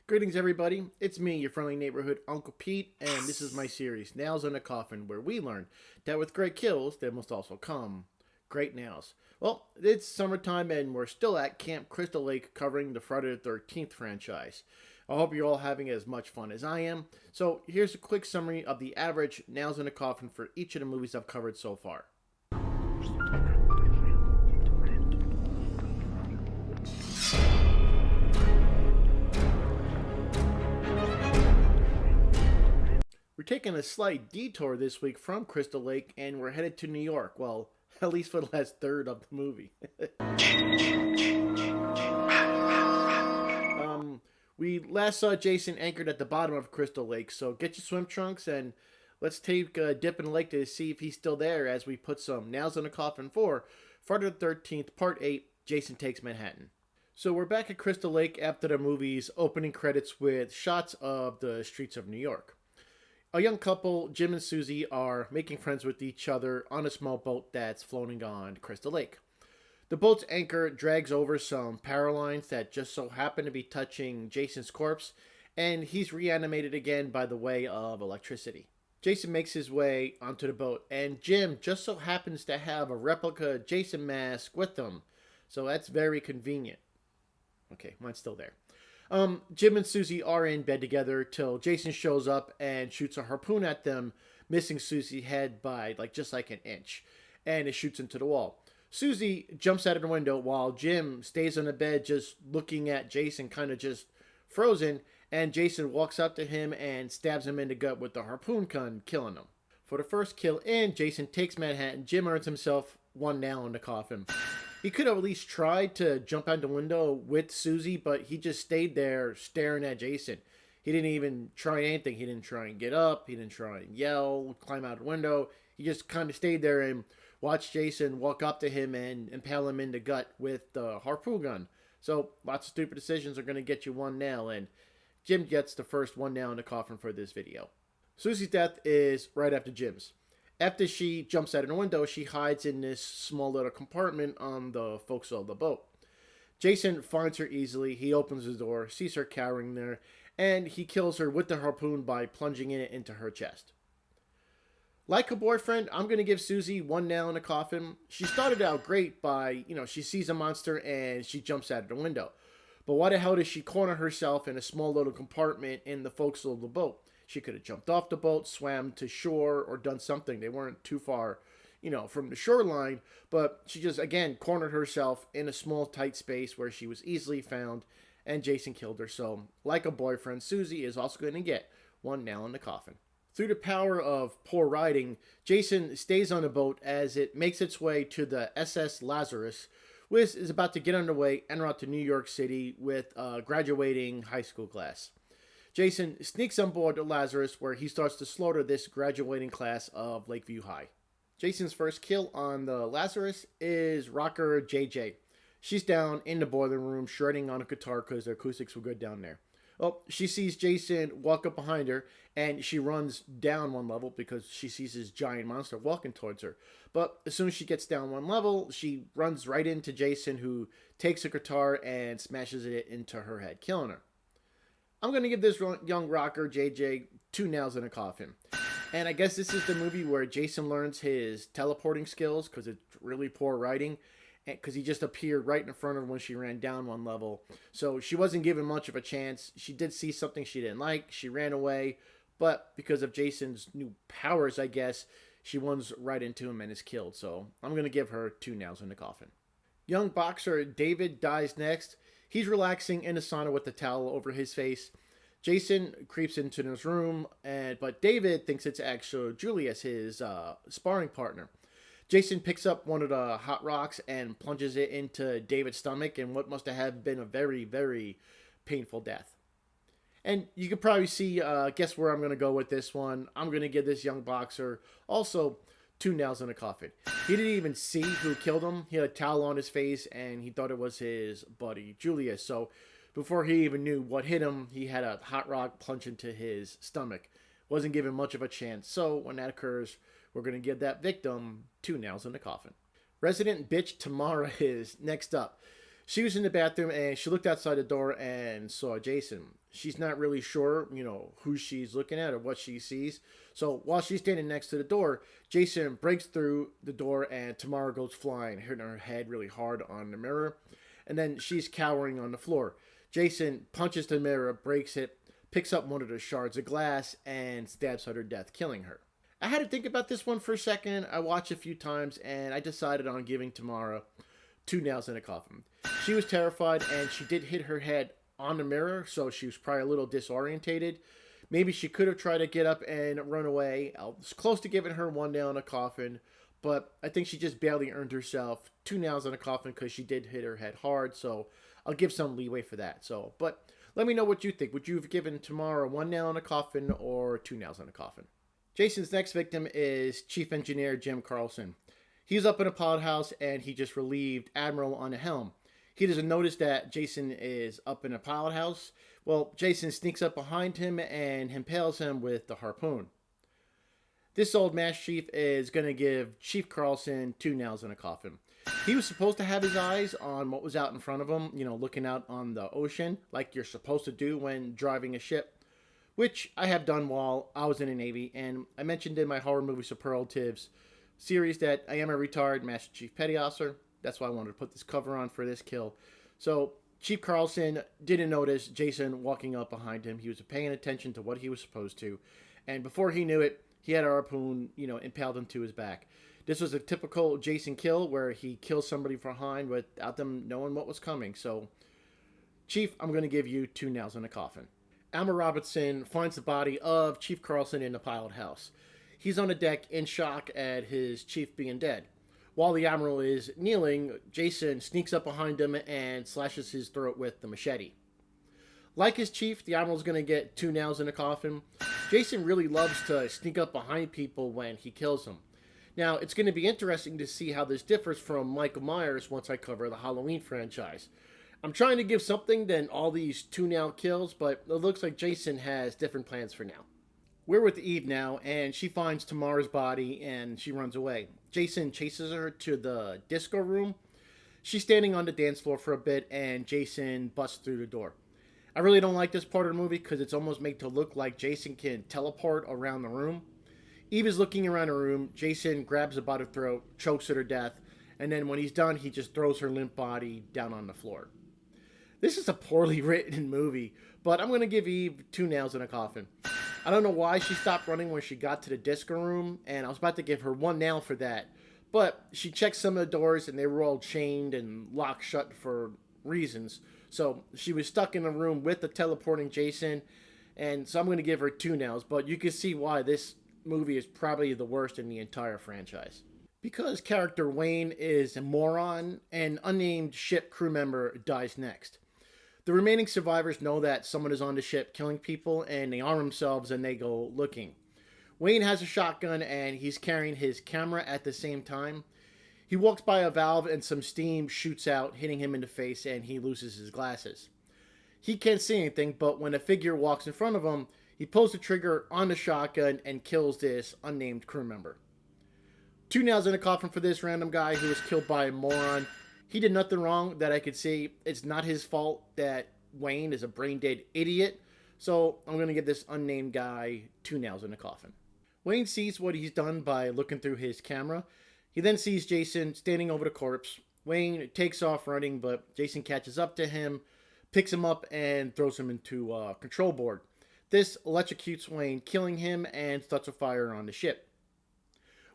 Greetings, everybody. It's me, your friendly neighborhood Uncle Pete, and this is my series, Nails in a Coffin, where we learn that with great kills, there must also come great nails. Well, it's summertime, and we're still at Camp Crystal Lake covering the Friday the 13th franchise. I hope you're all having as much fun as I am. So, here's a quick summary of the average Nails in a Coffin for each of the movies I've covered so far. We're taking a slight detour this week from Crystal Lake and we're headed to New York. Well, at least for the last third of the movie. We last saw Jason anchored at the bottom of Crystal Lake, so get your swim trunks and let's take a dip in the lake to see if he's still there as we put some nails in the coffin for Friday the 13th, Part 8, Jason Takes Manhattan. So we're back at Crystal Lake after the movie's opening credits with shots of the streets of New York. A young couple, Jim and Susie, are making friends with each other on a small boat that's floating on Crystal Lake. The boat's anchor drags over some power lines that just so happen to be touching Jason's corpse, and he's reanimated again by the way of electricity. Jason makes his way onto the boat, and Jim just so happens to have a replica Jason mask with him, so that's very convenient. Okay, mine's still there. Jim and Susie are in bed together till Jason shows up and shoots a harpoon at them, missing Susie's head by just like an inch, and it shoots into the wall. Susie jumps out of the window while Jim stays on the bed just looking at Jason, kind of just frozen, and Jason walks up to him and stabs him in the gut with the harpoon gun, killing him. For the first kill in Jason Takes Manhattan, Jim earns himself one nail in the coffin. He could have at least tried to jump out the window with Susie, but he just stayed there staring at Jason. He didn't even try anything. He didn't try and get up. He didn't try and yell, climb out the window. He just kind of stayed there and watched Jason walk up to him and impale him in the gut with the harpoon gun. So lots of stupid decisions are going to get you one nail, and Jim gets the first one nail in the coffin for this video. Susie's death is right after Jim's. After she jumps out of the window, she hides in this small little compartment on the forecastle of the boat. Jason finds her easily. He opens the door, sees her cowering there, and he kills her with the harpoon by plunging it into her chest. Like a boyfriend, I'm going to give Susie one nail in the coffin. She started out great by, she sees a monster and she jumps out of the window. But why the hell did she corner herself in a small little compartment in the forecastle of the boat? She could have jumped off the boat, swam to shore, or done something. They weren't too far, from the shoreline. But she just, again, cornered herself in a small, tight space where she was easily found, and Jason killed her. So, like a boyfriend, Susie is also going to get one nail in the coffin. Through the power of poor writing, Jason stays on the boat as it makes its way to the SS Lazarus, which is about to get underway en route to New York City with a graduating high school class. Jason sneaks on board the Lazarus where he starts to slaughter this graduating class of Lakeview High. Jason's first kill on the Lazarus is rocker JJ. She's down in the boiler room shredding on a guitar because the acoustics were good down there. Well, she sees Jason walk up behind her and she runs down one level because she sees this giant monster walking towards her. But as soon as she gets down one level, she runs right into Jason, who takes a guitar and smashes it into her head, killing her. I'm going to give this young rocker, JJ, two nails in a coffin. And I guess this is the movie where Jason learns his teleporting skills because it's really poor writing. Because he just appeared right in front of her when she ran down one level. So she wasn't given much of a chance. She did see something she didn't like. She ran away. But because of Jason's new powers, I guess, she runs right into him and is killed. So I'm going to give her two nails in the coffin. Young boxer David dies next. He's relaxing in the sauna with the towel over his face. Jason creeps into his room, but David thinks it's actually Julius, his sparring partner. Jason picks up one of the hot rocks and plunges it into David's stomach in what must have been a very, very painful death. And you could probably see, guess where I'm going to go with this one. I'm going to give this young boxer also two nails in a coffin. He didn't even see who killed him. He had a towel on his face and he thought it was his buddy Julius. So before he even knew what hit him, he had a hot rock plunge into his stomach. Wasn't given much of a chance. So when that occurs, we're going to give that victim two nails in the coffin. Resident bitch Tamara is next up. She was in the bathroom and she looked outside the door and saw Jason. She's not really sure, who she's looking at or what she sees. So while she's standing next to the door, Jason breaks through the door and Tamara goes flying, hitting her head really hard on the mirror. And then she's cowering on the floor. Jason punches the mirror, breaks it, picks up one of the shards of glass, and stabs her to death, killing her. I had to think about this one for a second. I watched a few times and I decided on giving Tamara 2 nails in a coffin. She was terrified and she did hit her head on the mirror, so she was probably a little disorientated. Maybe she could have tried to get up and run away. I was close to giving her 1 nail in a coffin, but I think she just barely earned herself 2 nails in a coffin because she did hit her head hard, so I'll give some leeway for that. But let me know what you think. Would you have given Tamara 1 nail in a coffin or 2 nails in a coffin? Jason's next victim is Chief Engineer Jim Carlson. He's up in a pilot house and he just relieved Admiral on the helm. He doesn't notice that Jason is up in a pilot house. Well, Jason sneaks up behind him and impales him with the harpoon. This old Master Chief is going to give Chief Carlson 2 nails in a coffin. He was supposed to have his eyes on what was out in front of him, looking out on the ocean like you're supposed to do when driving a ship, which I have done while I was in the Navy, and I mentioned in my horror movie superlatives series that I am a retired Master Chief Petty Officer. That's why I wanted to put this cover on for this kill. So Chief Carlson didn't notice Jason walking up behind him. He was paying attention to what he was supposed to, and before he knew it, he had a harpoon, impaled him to his back. This was a typical Jason kill where he kills somebody from behind without them knowing what was coming. So, Chief, I'm going to give you 2 nails in a coffin. Alma Robinson finds the body of Chief Carlson in the pilot house. He's on the deck in shock at his chief being dead. While the Admiral is kneeling, Jason sneaks up behind him and slashes his throat with the machete. Like his chief, the Admiral's going to get 2 nails in a coffin. Jason really loves to sneak up behind people when he kills them. Now, it's going to be interesting to see how this differs from Michael Myers once I cover the Halloween franchise. I'm trying to give something than all these 2 nail kills, but it looks like Jason has different plans for now. We're with Eve now, and she finds Tamara's body, and she runs away. Jason chases her to the disco room. She's standing on the dance floor for a bit, and Jason busts through the door. I really don't like this part of the movie because it's almost made to look like Jason can teleport around the room. Eve is looking around the room. Jason grabs her by the throat, chokes her to death, and then when he's done, he just throws her limp body down on the floor. This is a poorly written movie, but I'm going to give Eve 2 nails in a coffin. I don't know why she stopped running when she got to the disco room, and I was about to give her 1 nail for that. But she checked some of the doors, and they were all chained and locked shut for reasons. So she was stuck in a room with the teleporting Jason, and so I'm going to give her 2 nails. But you can see why this movie is probably the worst in the entire franchise. Because character Wayne is a moron, an unnamed ship crew member dies next. The remaining survivors know that someone is on the ship killing people, and they arm themselves and they go looking. Wayne has a shotgun and he's carrying his camera at the same time. He walks by a valve and some steam shoots out, hitting him in the face, and he loses his glasses. He can't see anything, but when a figure walks in front of him, he pulls the trigger on the shotgun and kills this unnamed crew member. 2 nails in a coffin for this random guy who was killed by a moron. He did nothing wrong that I could see. It's not his fault that Wayne is a brain-dead idiot. So I'm going to give this unnamed guy 2 nails in a coffin. Wayne sees what he's done by looking through his camera. He then sees Jason standing over the corpse. Wayne takes off running, but Jason catches up to him, picks him up, and throws him into a control board. This electrocutes Wayne, killing him, and starts a fire on the ship.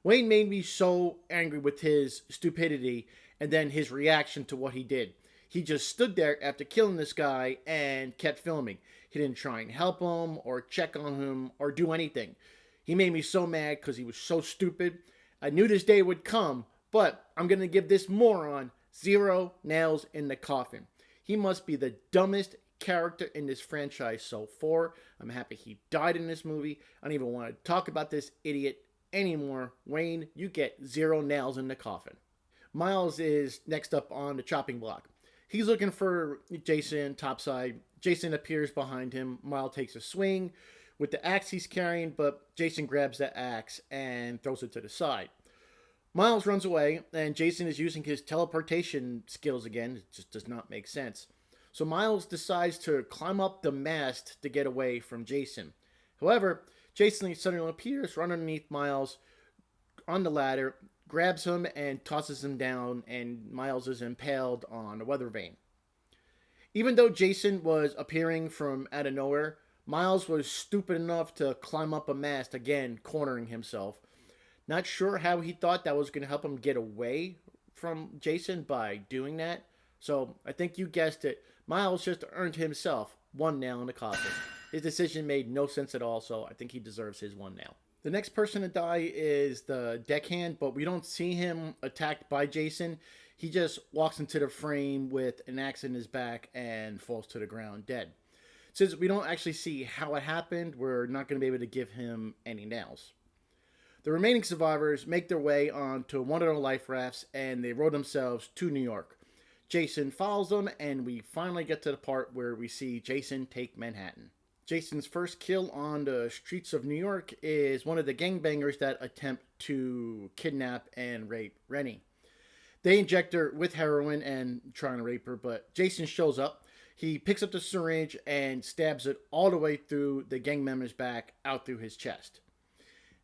Wayne made me so angry with his stupidity and then his reaction to what he did. He just stood there after killing this guy and kept filming. He didn't try and help him or check on him or do anything. He made me so mad because he was so stupid. I knew this day would come, but I'm going to give this moron 0 nails in the coffin. He must be the dumbest character in this franchise so far. I'm happy he died in this movie. I don't even want to talk about this idiot anymore. Wayne, you get 0 nails in the coffin. Miles is next up on the chopping block. He's looking for Jason topside. Jason appears behind him. Miles takes a swing with the axe he's carrying, but Jason grabs the axe and throws it to the side. Miles runs away, and Jason is using his teleportation skills again. It just does not make sense. So Miles decides to climb up the mast to get away from Jason. However, Jason suddenly appears, runs underneath Miles on the ladder, grabs him, and tosses him down, and Miles is impaled on a weather vane. Even though Jason was appearing from out of nowhere, Miles was stupid enough to climb up a mast, again, cornering himself. Not sure how he thought that was going to help him get away from Jason by doing that. So I think you guessed it. Miles just earned himself one nail in the coffin. His decision made no sense at all, so I think he deserves his one nail. The next person to die is the deckhand, but we don't see him attacked by Jason. He just walks into the frame with an axe in his back and falls to the ground dead. Since we don't actually see how it happened, we're not going to be able to give him any nails. The remaining survivors make their way onto one of the life rafts and they row themselves to New York. Jason follows them, and we finally get to the part where we see Jason take Manhattan. Jason's first kill on the streets of New York is one of the gangbangers that attempt to kidnap and rape Rennie. They inject her with heroin and try to rape her, but Jason shows up. He picks up the syringe and stabs it all the way through the gang member's back, out through his chest.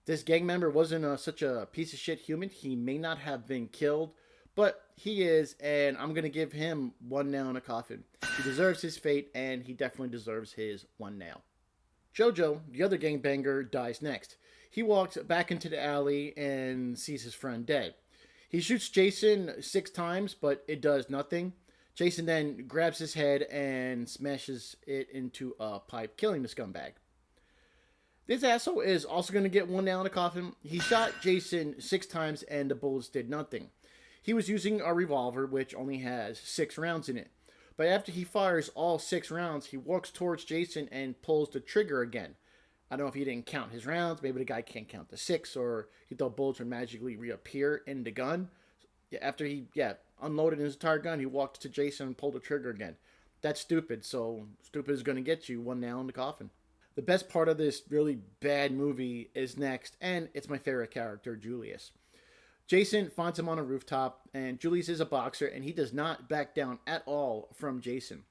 This gang member wasn't such a piece of shit human. He may not have been killed, but he is, and I'm going to give him one nail in the coffin. He deserves his fate, and he definitely deserves his one nail. Jojo, the other gangbanger, dies next. He walks back into the alley and sees his friend dead. He shoots Jason 6 times, but it does nothing. Jason then grabs his head and smashes it into a pipe, killing the scumbag. This asshole is also going to get one nail in the coffin. He shot Jason 6 times and the bullets did nothing. He was using a revolver, which only has 6 rounds in it. But after he fires all 6 rounds, he walks towards Jason and pulls the trigger again. I don't know if he didn't count his rounds. Maybe the guy can't count the 6, or he thought bullets would magically reappear in the gun. After he unloaded his entire gun, he walked to Jason and pulled the trigger again. That's stupid, so stupid is going to get you one nail in the coffin. The best part of this really bad movie is next, and it's my favorite character, Julius. Jason finds him on a rooftop, and Julius is a boxer, and he does not back down at all from Jason.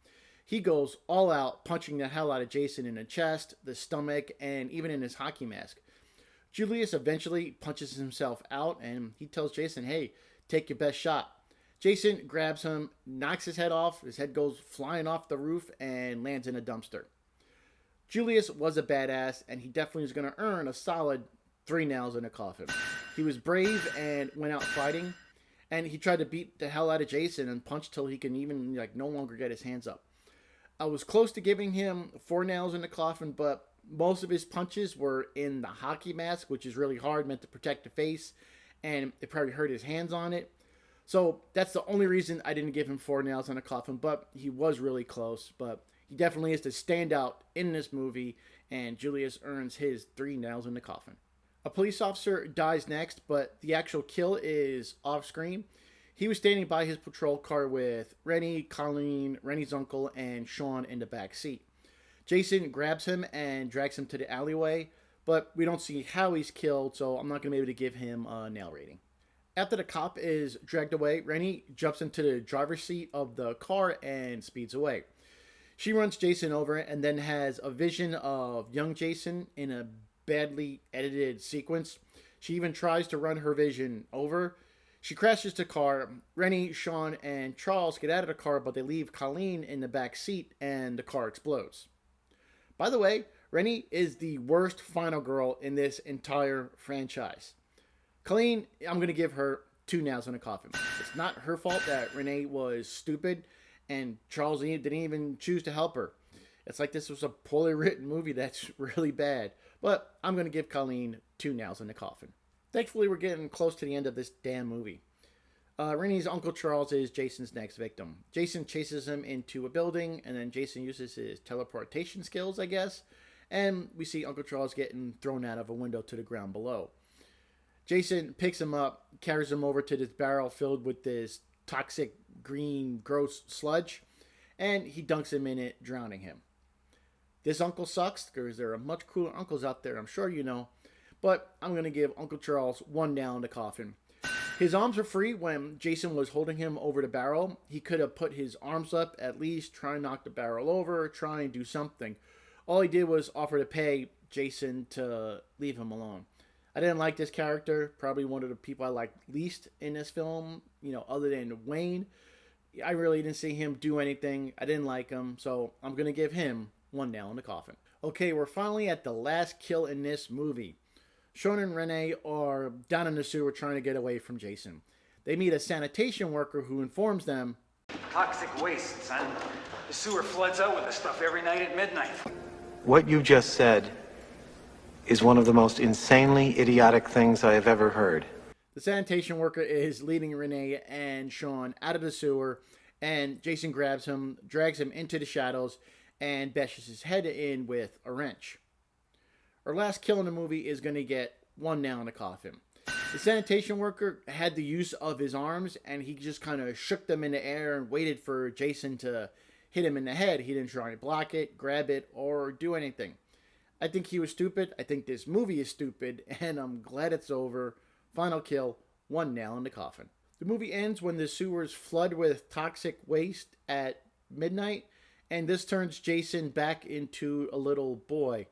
He goes all out, punching the hell out of Jason in the chest, the stomach, and even in his hockey mask. Julius eventually punches himself out, and he tells Jason, hey, take your best shot. Jason grabs him, knocks his head off, his head goes flying off the roof, and lands in a dumpster. Julius was a badass, and he definitely is going to earn a solid 3 nails in a coffin. He was brave and went out fighting, and he tried to beat the hell out of Jason and punch till he can even no longer get his hands up. I was close to giving him 4 nails in the coffin, but most of his punches were in the hockey mask, which is really hard, meant to protect the face, and it probably hurt his hands on it. So that's the only reason I didn't give him 4 nails in a coffin, but he was really close. But he definitely is the standout in this movie, and Julius earns his 3 nails in the coffin. A police officer dies next, but the actual kill is off screen. He was standing by his patrol car with Rennie, Colleen, Rennie's uncle, and Sean in the back seat. Jason grabs him and drags him to the alleyway, but we don't see how he's killed, so I'm not going to be able to give him a nail rating. After the cop is dragged away, Rennie jumps into the driver's seat of the car and speeds away. She runs Jason over and then has a vision of young Jason in a badly edited sequence. She even tries to run her vision over. She crashes the car. Rennie, Sean, and Charles get out of the car, but they leave Colleen in the back seat and the car explodes. By the way, Rennie is the worst final girl in this entire franchise. Colleen, I'm going to give her 2 nails in a coffin. It's not her fault that Renee was stupid and Charles didn't even choose to help her. It's like this was a poorly written movie that's really bad. But I'm going to give Colleen 2 nails in the coffin. Thankfully, we're getting close to the end of this damn movie. Rennie's Uncle Charles is Jason's next victim. Jason chases him into a building, and then Jason uses his teleportation skills, I guess. And we see Uncle Charles getting thrown out of a window to the ground below. Jason picks him up, carries him over to this barrel filled with this toxic green gross sludge, and he dunks him in it, drowning him. This uncle sucks, because there are much cooler uncles out there, I'm sure you know. But I'm going to give Uncle Charles 1 nail in the coffin. His arms were free when Jason was holding him over the barrel. He could have put his arms up, at least try and knock the barrel over, try and do something. All he did was offer to pay Jason to leave him alone. I didn't like this character. Probably one of the people I liked least in this film, other than Wayne. I really didn't see him do anything. I didn't like him, so I'm going to give him one nail in the coffin. Okay, we're finally at the last kill in this movie. Sean and Renee are down in the sewer trying to get away from Jason. They meet a sanitation worker who informs them, "Toxic waste, son. The sewer floods out with the stuff every night at midnight." What you just said is one of the most insanely idiotic things I have ever heard. The sanitation worker is leading Renee and Sean out of the sewer, and Jason grabs him, drags him into the shadows, and bashes his head in with a wrench. Our last kill in the movie is going to get one nail in the coffin. The sanitation worker had the use of his arms, and he just kind of shook them in the air and waited for Jason to hit him in the head. He didn't try to block it, grab it, or do anything. I think he was stupid. I think this movie is stupid, and I'm glad it's over. Final kill, one nail in the coffin. The movie ends when the sewers flood with toxic waste at midnight, and this turns Jason back into a little boy.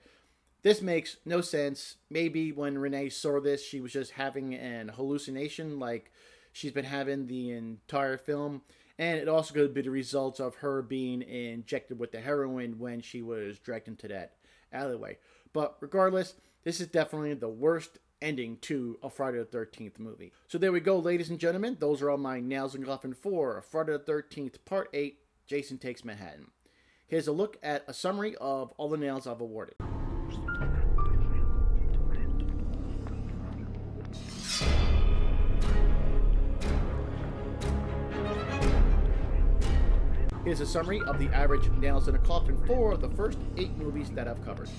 This makes no sense. Maybe when Renee saw this, she was just having an hallucination like she's been having the entire film. And it also could be the results of her being injected with the heroin when she was dragged into that alleyway. But regardless, this is definitely the worst ending to a Friday the 13th movie. So there we go, ladies and gentlemen. Those are all my Nails in the Coffin for Friday the 13th Part 8, Jason Takes Manhattan. Here's a look at a summary of all the nails I've awarded. Here's a summary of the average nails in a coffin for the first 8 movies that I've covered.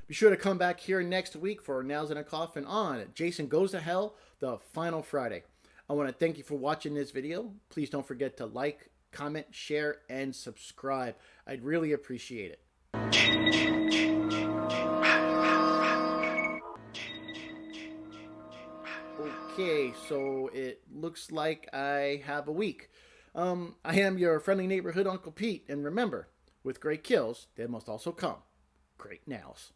Be sure to come back here next week for Nails in a Coffin on Jason Goes to Hell, the final Friday. I want to thank you for watching this video. Please don't forget to like, comment, share, and subscribe. I'd really appreciate it. Okay, so it looks like I have a week. I am your friendly neighborhood Uncle Pete, and remember, with great kills, there must also come great nails.